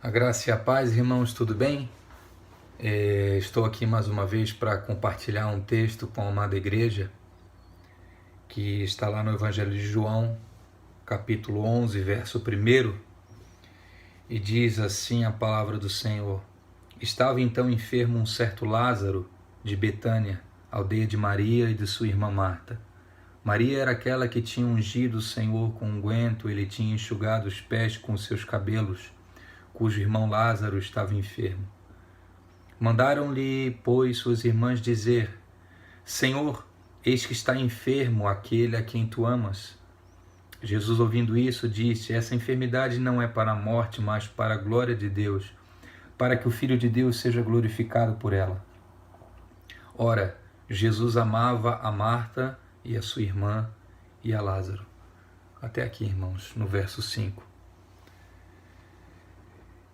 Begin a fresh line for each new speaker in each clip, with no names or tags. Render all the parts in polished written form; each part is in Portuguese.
A graça e a paz, irmãos, tudo bem? Estou aqui mais uma vez para compartilhar um texto com a amada igreja que está lá no Evangelho de João, capítulo 11, verso 1, e diz assim a palavra do Senhor: Estava então enfermo um certo Lázaro de Betânia, aldeia de Maria e de sua irmã Marta. Maria era aquela que tinha ungido o Senhor com unguento, ele tinha enxugado os pés com os seus cabelos, cujo irmão Lázaro estava enfermo. Mandaram-lhe, pois, suas irmãs dizer: Senhor, eis que está enfermo aquele a quem tu amas. Jesus, ouvindo isso, disse: Essa enfermidade não é para a morte, mas para a glória de Deus, para que o Filho de Deus seja glorificado por ela. Ora, Jesus amava a Marta e a sua irmã e a Lázaro. Até aqui, irmãos, no verso 5.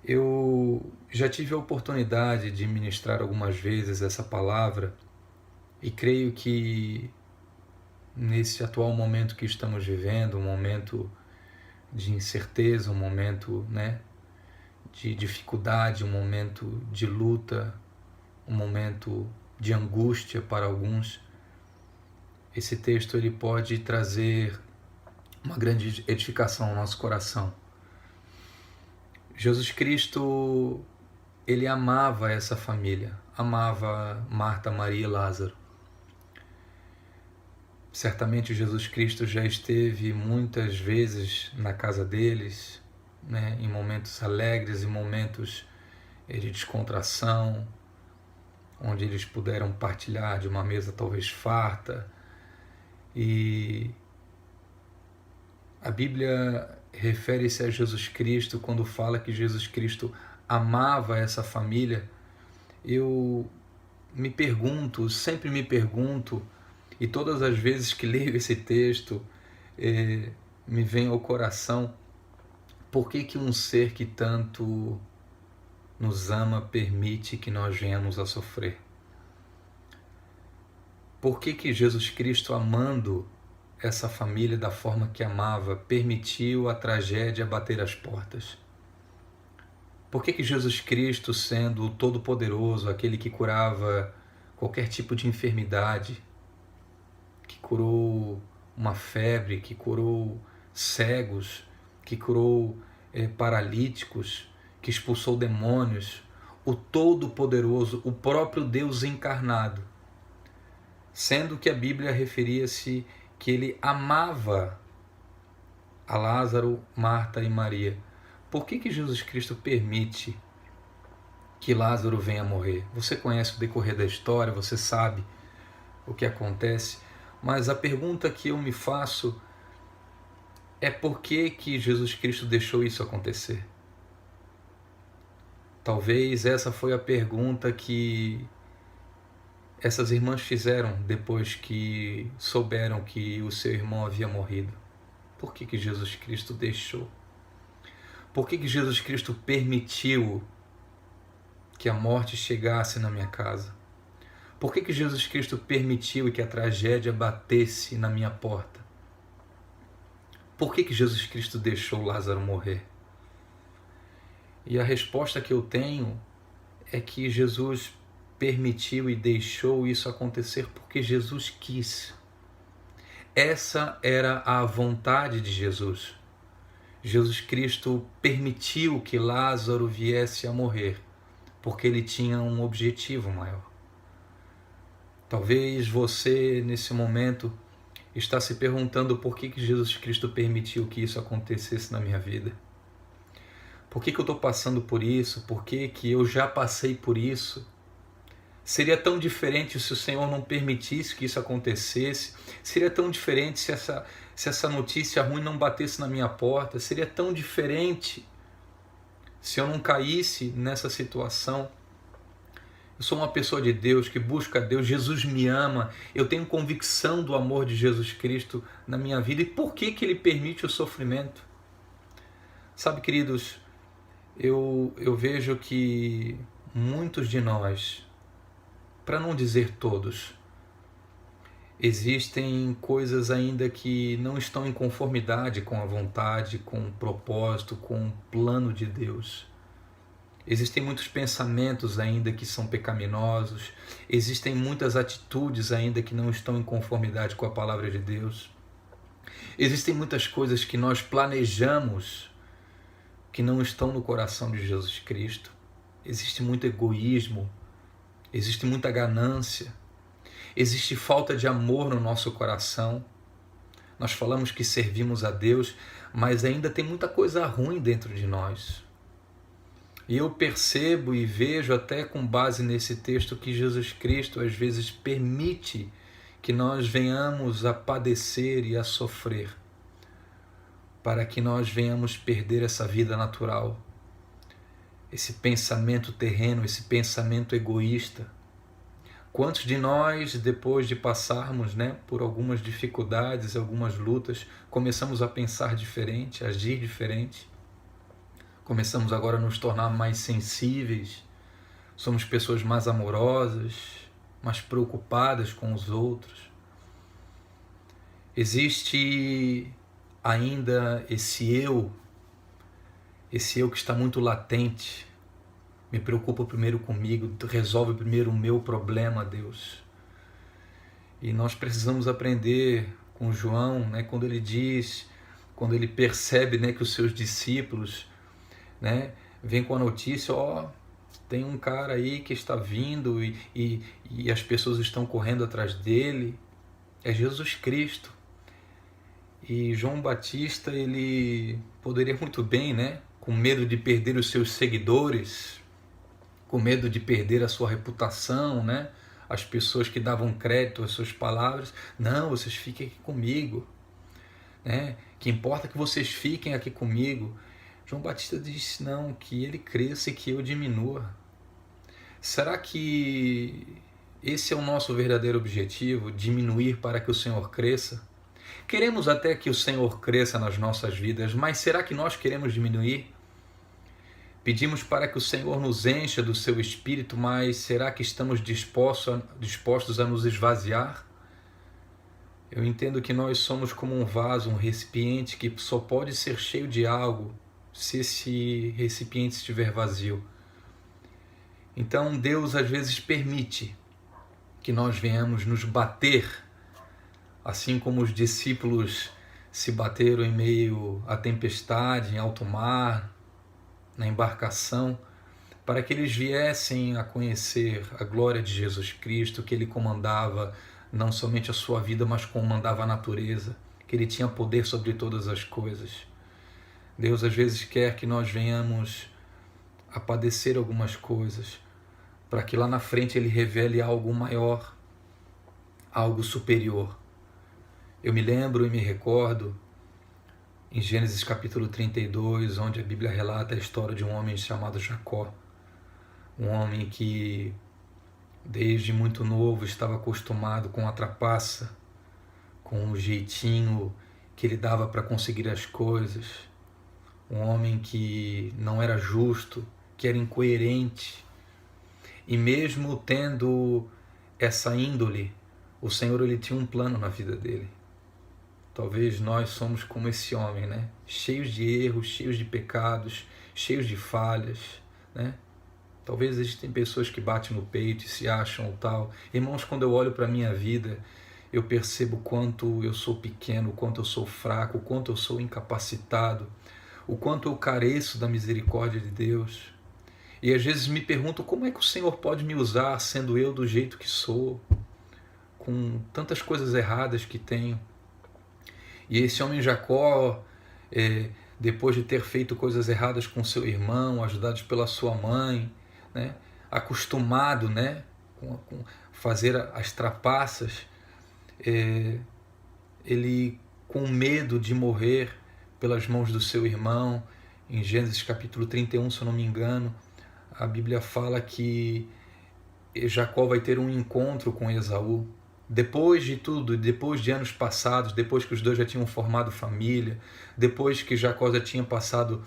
Eu já tive a oportunidade de ministrar algumas vezes essa palavra e creio que nesse atual momento que estamos vivendo, um momento de incerteza, um momento, de dificuldade, um momento de luta, um momento de angústia para alguns, esse texto ele pode trazer uma grande edificação ao nosso coração. Jesus Cristo, ele amava essa família, amava Marta, Maria e Lázaro. Certamente Jesus Cristo já esteve muitas vezes na casa deles, em momentos alegres, em momentos de descontração, onde eles puderam partilhar de uma mesa talvez farta. E a Bíblia refere-se a Jesus Cristo quando fala que Jesus Cristo amava essa família. Eu me pergunto, sempre me pergunto, e todas as vezes que leio esse texto, me vem ao coração, por que um ser que tanto nos ama permite que nós venhamos a sofrer? Por que Jesus Cristo, amando essa família da forma que amava, permitiu a tragédia bater as portas? Por que Jesus Cristo, sendo o Todo-Poderoso, aquele que curava qualquer tipo de enfermidade, que curou uma febre, que curou cegos, que curou paralíticos, que expulsou demônios, o Todo-Poderoso, o próprio Deus encarnado, sendo que a Bíblia referia-se que ele amava a Lázaro, Marta e Maria. Por que Jesus Cristo permite que Lázaro venha morrer? Você conhece o decorrer da história, você sabe o que acontece, mas a pergunta que eu me faço é por que Jesus Cristo deixou isso acontecer? Talvez essa foi a pergunta que essas irmãs fizeram depois que souberam que o seu irmão havia morrido. Por que Jesus Cristo deixou? Por que Jesus Cristo permitiu que a morte chegasse na minha casa? Por que Jesus Cristo permitiu que a tragédia batesse na minha porta? Por que Jesus Cristo deixou Lázaro morrer? E a resposta que eu tenho é que Jesus permitiu e deixou isso acontecer porque Jesus quis. Essa era a vontade de Jesus. Jesus Cristo permitiu que Lázaro viesse a morrer porque ele tinha um objetivo maior. Talvez você, nesse momento, está se perguntando por que Jesus Cristo permitiu que isso acontecesse na minha vida. Por que eu estou passando por isso? Por que eu já passei por isso? Seria tão diferente se o Senhor não permitisse que isso acontecesse? Seria tão diferente se essa notícia ruim não batesse na minha porta? Seria tão diferente se eu não caísse nessa situação? Eu sou uma pessoa de Deus, que busca Deus, Jesus me ama, eu tenho convicção do amor de Jesus Cristo na minha vida. E por que Ele permite o sofrimento? Sabe, queridos, eu vejo que muitos de nós, para não dizer todos, existem coisas ainda que não estão em conformidade com a vontade, com o propósito, com o plano de Deus. Existem muitos pensamentos ainda que são pecaminosos, existem muitas atitudes ainda que não estão em conformidade com a palavra de Deus. Existem muitas coisas que nós planejamos que não estão no coração de Jesus Cristo. Existe muito egoísmo, existe muita ganância, existe falta de amor no nosso coração. Nós falamos que servimos a Deus, mas ainda tem muita coisa ruim dentro de nós. E eu percebo e vejo até com base nesse texto que Jesus Cristo às vezes permite que nós venhamos a padecer e a sofrer, para que nós venhamos perder essa vida natural, esse pensamento terreno, esse pensamento egoísta. Quantos de nós, depois de passarmos, por algumas dificuldades, algumas lutas, começamos a pensar diferente, a agir diferente? Começamos agora a nos tornar mais sensíveis, somos pessoas mais amorosas, mais preocupadas com os outros. Existe ainda esse eu que está muito latente. Me preocupa primeiro comigo, resolve primeiro o meu problema, Deus. E nós precisamos aprender com João, quando ele percebe que os seus discípulos vem com a notícia, tem um cara aí que está vindo e as pessoas estão correndo atrás dele, é Jesus Cristo. E João Batista, ele poderia muito bem, com medo de perder os seus seguidores, com medo de perder a sua reputação, as pessoas que davam crédito às suas palavras, não, vocês fiquem aqui comigo, que importa que vocês fiquem aqui comigo. João Batista disse não, que ele cresça e que eu diminua. Será que esse é o nosso verdadeiro objetivo, diminuir para que o Senhor cresça? Queremos até que o Senhor cresça nas nossas vidas, mas será que nós queremos diminuir? Pedimos para que o Senhor nos encha do seu Espírito, mas será que estamos dispostos a nos esvaziar? Eu entendo que nós somos como um vaso, um recipiente que só pode ser cheio de algo se esse recipiente estiver vazio. Então Deus às vezes permite que nós venhamos nos bater, assim como os discípulos se bateram em meio à tempestade, em alto mar, na embarcação, para que eles viessem a conhecer a glória de Jesus Cristo, que ele comandava não somente a sua vida, mas comandava a natureza, que ele tinha poder sobre todas as coisas. Deus às vezes quer que nós venhamos a padecer algumas coisas, para que lá na frente ele revele algo maior, algo superior. Eu me lembro e me recordo em Gênesis capítulo 32, onde a Bíblia relata a história de um homem chamado Jacó, um homem que desde muito novo estava acostumado com a trapaça, com o jeitinho que ele dava para conseguir as coisas, um homem que não era justo, que era incoerente. E mesmo tendo essa índole, o Senhor ele tinha um plano na vida dele. Talvez nós somos como esse homem, cheios de erros, cheios de pecados, cheios de falhas, Talvez existem pessoas que batem no peito e se acham tal. Irmãos, quando eu olho para a minha vida, eu percebo o quanto eu sou pequeno, o quanto eu sou fraco, o quanto eu sou incapacitado, o quanto eu careço da misericórdia de Deus. E às vezes me pergunto como é que o Senhor pode me usar sendo eu do jeito que sou, com tantas coisas erradas que tenho. E esse homem Jacó, depois de ter feito coisas erradas com seu irmão, ajudados pela sua mãe, acostumado com fazer as trapaças, ele com medo de morrer pelas mãos do seu irmão, em Gênesis capítulo 31, se eu não me engano, a Bíblia fala que Jacó vai ter um encontro com Esaú. Depois de tudo, depois de anos passados, depois que os dois já tinham formado família, depois que Jacó já tinha passado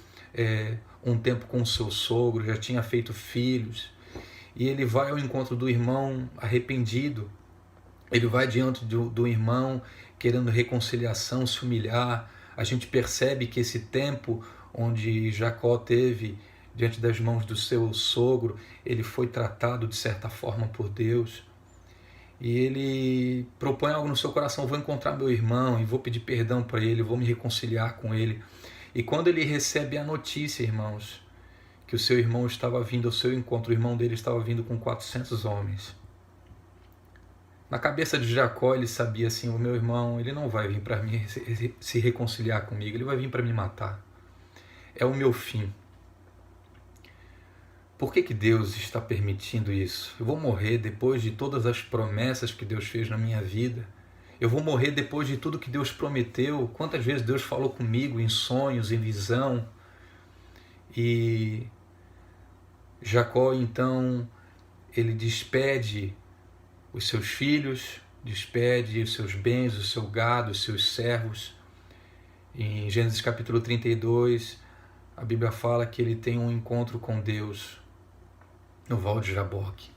um tempo com o seu sogro, já tinha feito filhos, e ele vai ao encontro do irmão arrependido, ele vai diante do irmão querendo reconciliação, se humilhar. A gente percebe que esse tempo onde Jacó teve diante das mãos do seu sogro, ele foi tratado de certa forma por Deus. E ele propõe algo no seu coração: vou encontrar meu irmão e vou pedir perdão para ele, vou me reconciliar com ele. E quando ele recebe a notícia, irmãos, que o seu irmão estava vindo ao seu encontro, o irmão dele estava vindo com 400 homens. Na cabeça de Jacó, ele sabia assim: o meu irmão, ele não vai vir para mim se reconciliar comigo, ele vai vir para me matar. É o meu fim. Por que Deus está permitindo isso? Eu vou morrer depois de todas as promessas que Deus fez na minha vida. Eu vou morrer depois de tudo que Deus prometeu. Quantas vezes Deus falou comigo em sonhos, em visão. E Jacó, então, ele despede os seus filhos, despede os seus bens, o seu gado, os seus servos. Em Gênesis capítulo 32, a Bíblia fala que ele tem um encontro com Deus no Val de Jaboque,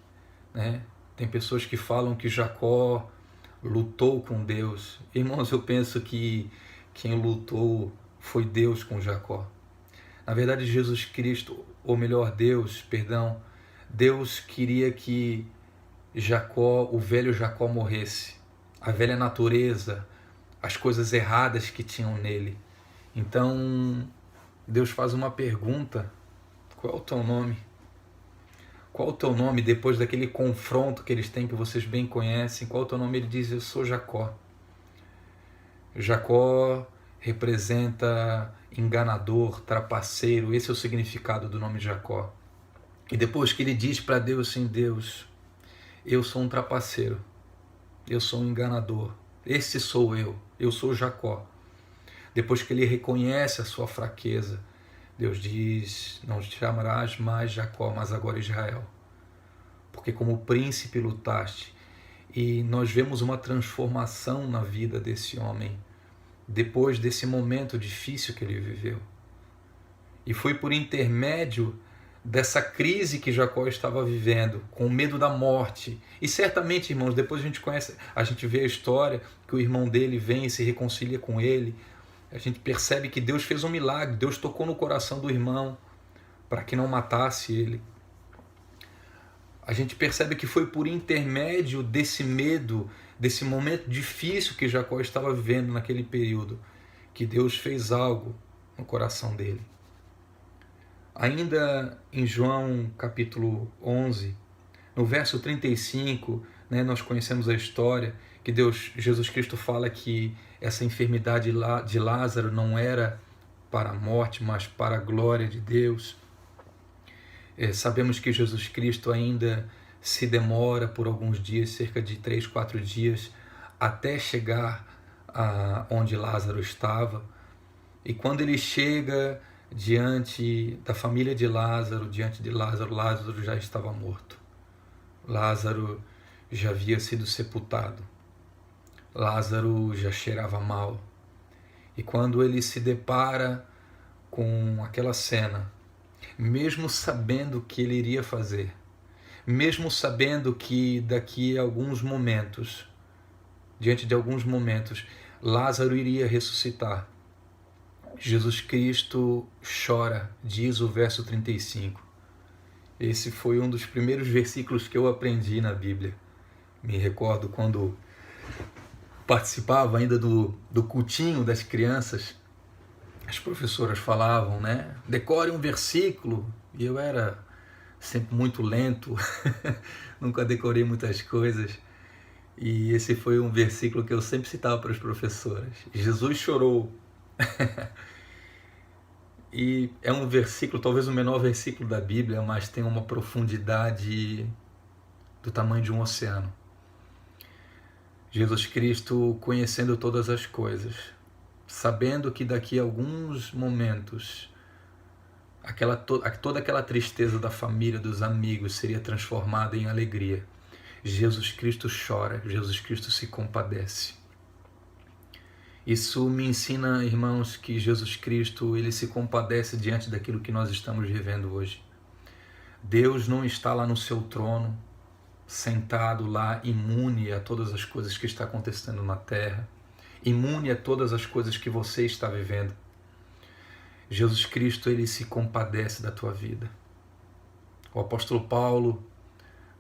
né? Tem pessoas que falam que Jacó lutou com Deus. Irmãos, eu penso que quem lutou foi Deus com Jacó. Na verdade, Jesus Cristo, ou melhor, Deus queria que Jacó, o velho Jacó, morresse. A velha natureza, as coisas erradas que tinham nele. Então, Deus faz uma pergunta: qual é o teu nome? Qual é o teu nome? Depois daquele confronto que eles têm, que vocês bem conhecem, qual é o teu nome? Ele diz: eu sou Jacó. Jacó representa enganador, trapaceiro. Esse é o significado do nome Jacó. E depois que ele diz para Deus assim: Deus, eu sou um trapaceiro, eu sou um enganador, esse sou eu sou Jacó. Depois que ele reconhece a sua fraqueza, Deus diz: não te chamarás mais Jacó, mas agora Israel, porque como príncipe lutaste. E nós vemos uma transformação na vida desse homem, depois desse momento difícil que ele viveu. E foi por intermédio dessa crise que Jacó estava vivendo, com medo da morte. E certamente, irmãos, depois a gente vê a história que o irmão dele vem e se reconcilia com ele. A gente percebe que Deus fez um milagre, Deus tocou no coração do irmão para que não matasse ele. A gente percebe que foi por intermédio desse medo, desse momento difícil que Jacó estava vivendo naquele período, que Deus fez algo no coração dele. Ainda em João capítulo 11, no verso 35, nós conhecemos a história que Jesus Cristo fala que essa enfermidade de Lázaro não era para a morte, mas para a glória de Deus. Sabemos que Jesus Cristo ainda se demora por alguns dias, cerca de 3, 4 dias, até chegar onde Lázaro estava. E quando ele chega diante da família de Lázaro, Lázaro já estava morto. Lázaro já havia sido sepultado. Lázaro já cheirava mal. E quando ele se depara com aquela cena, mesmo sabendo o que ele iria fazer, mesmo sabendo que daqui a alguns momentos, diante de alguns momentos, Lázaro iria ressuscitar, Jesus Cristo chora, diz o verso 35. Esse foi um dos primeiros versículos que eu aprendi na Bíblia. Me recordo quando participava ainda do cultinho das crianças, as professoras falavam, decore um versículo, e eu era sempre muito lento, nunca decorei muitas coisas, e esse foi um versículo que eu sempre citava para as professoras. Jesus chorou. E é um versículo, talvez o menor versículo da Bíblia, mas tem uma profundidade do tamanho de um oceano. Jesus Cristo conhecendo todas as coisas, sabendo que daqui a alguns momentos toda aquela tristeza da família, dos amigos, seria transformada em alegria. Jesus Cristo chora, Jesus Cristo se compadece. Isso me ensina, irmãos, que Jesus Cristo, ele se compadece diante daquilo que nós estamos vivendo hoje. Deus não está lá no seu trono, sentado lá, imune a todas as coisas que está acontecendo na terra, imune a todas as coisas que você está vivendo. Jesus Cristo, ele se compadece da tua vida. O apóstolo Paulo,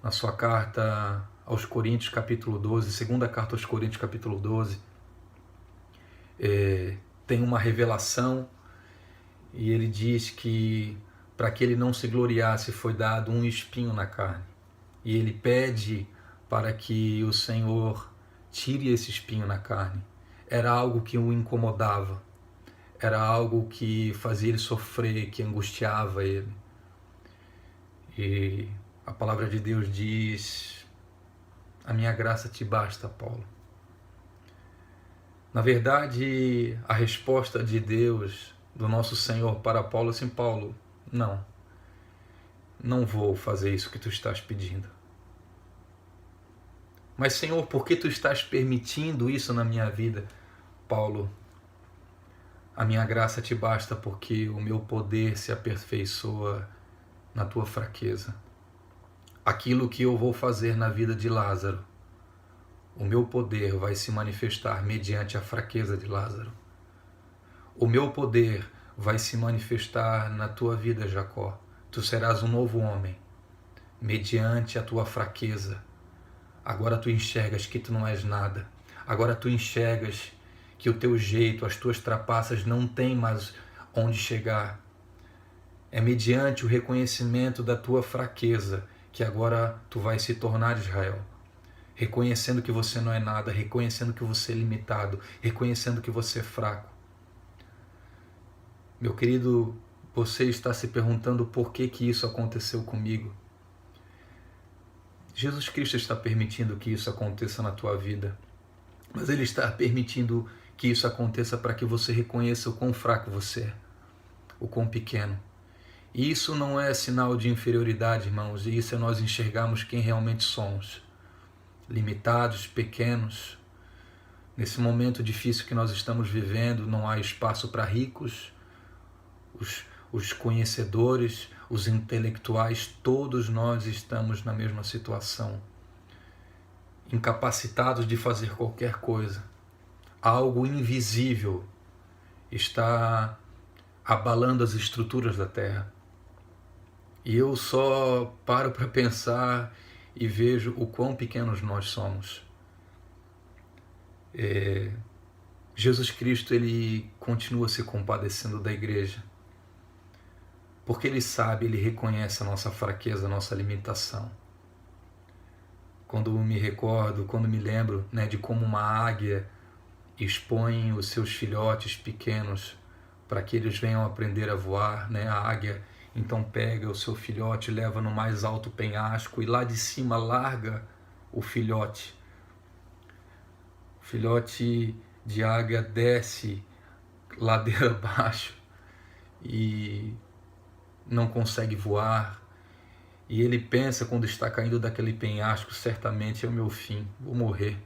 na sua carta aos Coríntios, capítulo 12, segunda carta aos Coríntios, capítulo 12, tem uma revelação e ele diz que para que ele não se gloriasse foi dado um espinho na carne. E ele pede para que o Senhor tire esse espinho na carne. Era algo que o incomodava, era algo que fazia ele sofrer, que angustiava ele. E a palavra de Deus diz: a minha graça te basta, Paulo. Na verdade, a resposta de Deus, do nosso Senhor para Paulo, é assim: Paulo, não vou fazer isso que tu estás pedindo. Mas, Senhor, por que tu estás permitindo isso na minha vida? Paulo, a minha graça te basta porque o meu poder se aperfeiçoa na tua fraqueza. Aquilo que eu vou fazer na vida de Lázaro, o meu poder vai se manifestar mediante a fraqueza de Lázaro. O meu poder vai se manifestar na tua vida, Jacó. Tu serás um novo homem, mediante a tua fraqueza. Agora tu enxergas que tu não és nada. Agora tu enxergas que o teu jeito, as tuas trapaças não têm mais onde chegar. É mediante o reconhecimento da tua fraqueza que agora tu vais se tornar Israel. Reconhecendo que você não é nada, reconhecendo que você é limitado, reconhecendo que você é fraco. Meu querido, você está se perguntando por que isso aconteceu comigo. Jesus Cristo está permitindo que isso aconteça na tua vida, mas Ele está permitindo que isso aconteça para que você reconheça o quão fraco você é, o quão pequeno. E isso não é sinal de inferioridade, irmãos, e isso é nós enxergarmos quem realmente somos. Limitados, pequenos. Nesse momento difícil que nós estamos vivendo, não há espaço para ricos, os conhecedores, os intelectuais, todos nós estamos na mesma situação, incapacitados de fazer qualquer coisa. Algo invisível está abalando as estruturas da terra. E eu só paro para pensar e vejo o quão pequenos nós somos. Jesus Cristo, ele continua se compadecendo da igreja, porque ele sabe, ele reconhece a nossa fraqueza, a nossa limitação. Quando me recordo, quando me lembro, de como uma águia expõe os seus filhotes pequenos para que eles venham aprender a voar, a águia então pega o seu filhote, leva no mais alto penhasco e lá de cima larga o filhote. O filhote de águia desce ladeira abaixo e não consegue voar, e ele pensa, quando está caindo daquele penhasco, certamente é o meu fim, vou morrer.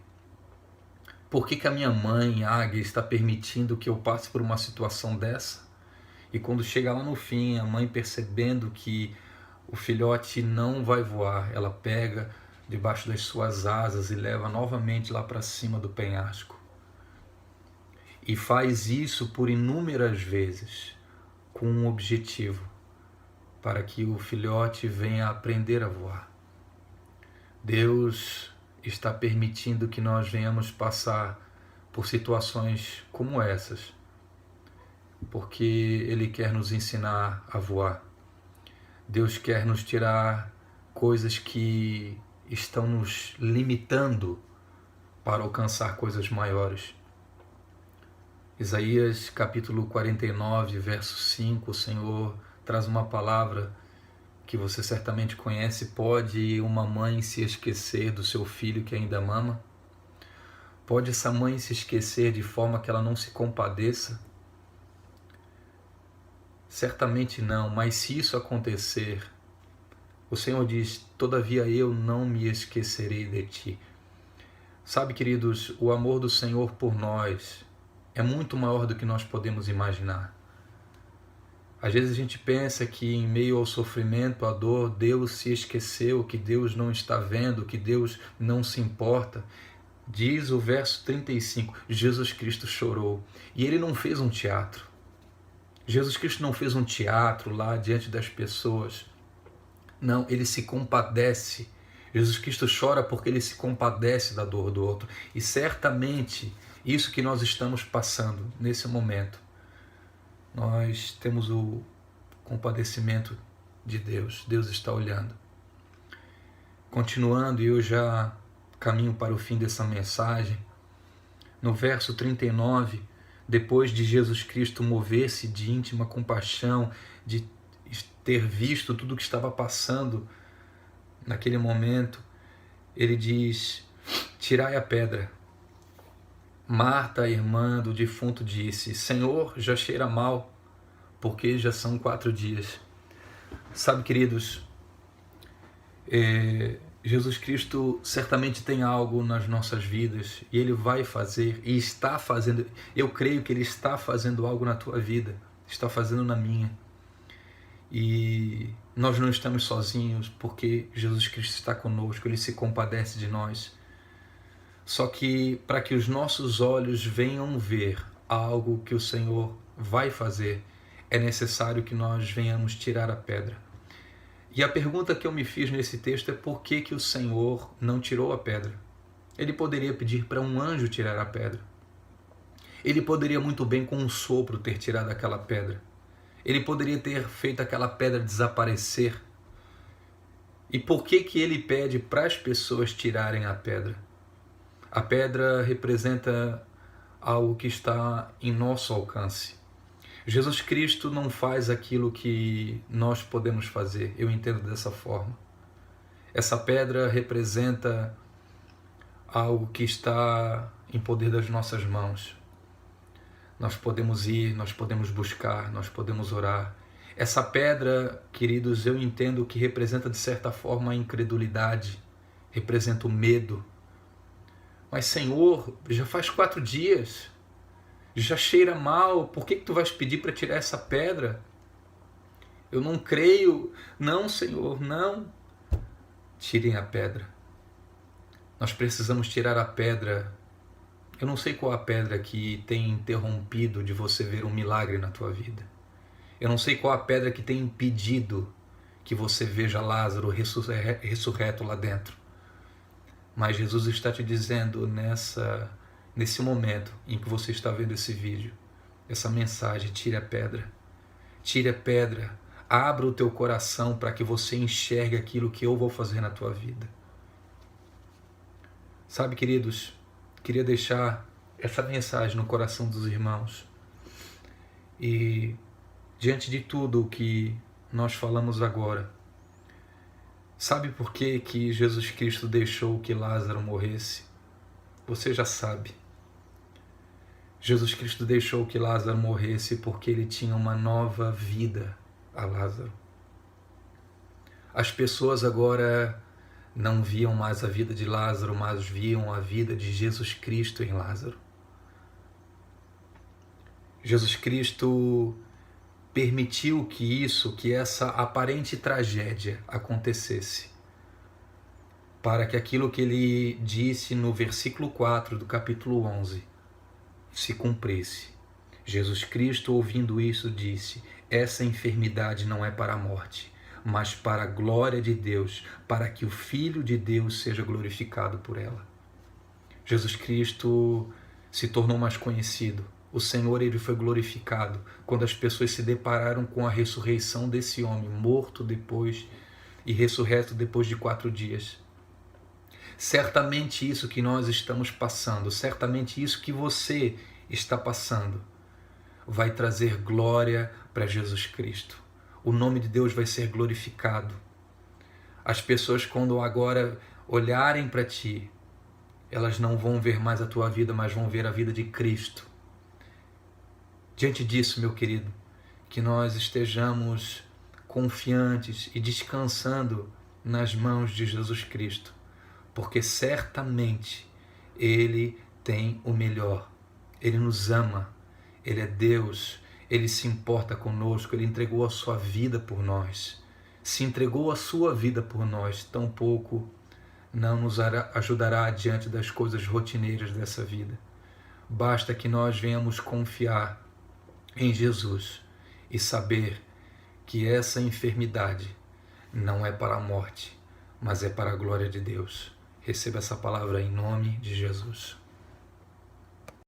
Por que a minha mãe, águia, está permitindo que eu passe por uma situação dessa? E quando chega lá no fim, a mãe, percebendo que o filhote não vai voar, ela pega debaixo das suas asas e leva novamente lá para cima do penhasco. E faz isso por inúmeras vezes, com um objetivo: para que o filhote venha aprender a voar. Deus está permitindo que nós venhamos passar por situações como essas, porque Ele quer nos ensinar a voar. Deus quer nos tirar coisas que estão nos limitando para alcançar coisas maiores. Isaías capítulo 49, verso 5, o Senhor traz uma palavra que você certamente conhece: pode uma mãe se esquecer do seu filho que ainda mama? Pode essa mãe se esquecer de forma que ela não se compadeça? Certamente não, mas se isso acontecer, o Senhor diz: todavia eu não me esquecerei de ti. Sabe, queridos, o amor do Senhor por nós é muito maior do que nós podemos imaginar. Às vezes a gente pensa que em meio ao sofrimento, à dor, Deus se esqueceu, que Deus não está vendo, que Deus não se importa. Diz o verso 35, Jesus Cristo chorou. E Ele não fez um teatro. Jesus Cristo não fez um teatro lá diante das pessoas. Não, ele se compadece. Jesus Cristo chora porque ele se compadece da dor do outro. E certamente isso que nós estamos passando nesse momento, nós temos o compadecimento de Deus. Deus está olhando. Continuando, e eu já caminho para o fim dessa mensagem, no verso 39, depois de Jesus Cristo mover-se de íntima compaixão, de ter visto tudo o que estava passando naquele momento, ele diz: tirai a pedra. Marta, a irmã do defunto, disse: Senhor, já cheira mal, porque já são 4 dias. Sabe, queridos, Jesus Cristo certamente tem algo nas nossas vidas e Ele vai fazer e está fazendo. Eu creio que Ele está fazendo algo na tua vida, está fazendo na minha. E nós não estamos sozinhos porque Jesus Cristo está conosco, Ele se compadece de nós. Só que para que os nossos olhos venham ver algo que o Senhor vai fazer, é necessário que nós venhamos tirar a pedra. E a pergunta que eu me fiz nesse texto é por que o Senhor não tirou a pedra? Ele poderia pedir para um anjo tirar a pedra. Ele poderia muito bem com um sopro ter tirado aquela pedra. Ele poderia ter feito aquela pedra desaparecer. E por que ele pede para as pessoas tirarem a pedra? A pedra representa algo que está em nosso alcance. Jesus Cristo não faz aquilo que nós podemos fazer, eu entendo dessa forma. Essa pedra representa algo que está em poder das nossas mãos. Nós podemos ir, nós podemos buscar, nós podemos orar. Essa pedra, queridos, eu entendo que representa de certa forma a incredulidade, representa o medo. Mas Senhor, já faz 4 dias, já cheira mal, por que tu vais pedir para tirar essa pedra? Eu não creio. Não, Senhor, não. Tirem a pedra. Nós precisamos tirar a pedra. Eu não sei qual a pedra que tem interrompido de você ver um milagre na tua vida. Eu não sei qual a pedra que tem impedido que você veja Lázaro ressurreto lá dentro. Mas Jesus está te dizendo nesse momento em que você está vendo esse vídeo, essa mensagem: tire a pedra. Tire a pedra. Abra o teu coração para que você enxergue aquilo que eu vou fazer na tua vida. Sabe, queridos, queria deixar essa mensagem no coração dos irmãos. E diante de tudo o que nós falamos agora, sabe por que Jesus Cristo deixou que Lázaro morresse? Você já sabe. Jesus Cristo deixou que Lázaro morresse porque ele tinha uma nova vida a Lázaro. As pessoas agora não viam mais a vida de Lázaro, mas viam a vida de Jesus Cristo em Lázaro. Jesus Cristo permitiu que essa aparente tragédia acontecesse, para que aquilo que ele disse no versículo 4 do capítulo 11 se cumprisse. Jesus Cristo, ouvindo isso, disse: essa enfermidade não é para a morte, mas para a glória de Deus, para que o Filho de Deus seja glorificado por ela. Jesus Cristo se tornou mais conhecido. O Senhor, ele foi glorificado quando as pessoas se depararam com a ressurreição desse homem, morto depois e ressurreto depois de 4 dias. Certamente isso que nós estamos passando, certamente isso que você está passando, vai trazer glória para Jesus Cristo. O nome de Deus vai ser glorificado. As pessoas, quando agora olharem para ti, elas não vão ver mais a tua vida, mas vão ver a vida de Cristo. Diante disso, meu querido, que nós estejamos confiantes e descansando nas mãos de Jesus Cristo, porque certamente Ele tem o melhor. Ele nos ama, Ele é Deus, Ele se importa conosco, Ele entregou a sua vida por nós. Se entregou a sua vida por nós, tampouco não nos ajudará diante das coisas rotineiras dessa vida. Basta que nós venhamos confiar em Jesus e saber que essa enfermidade não é para a morte, mas é para a glória de Deus. Receba essa palavra em nome de Jesus.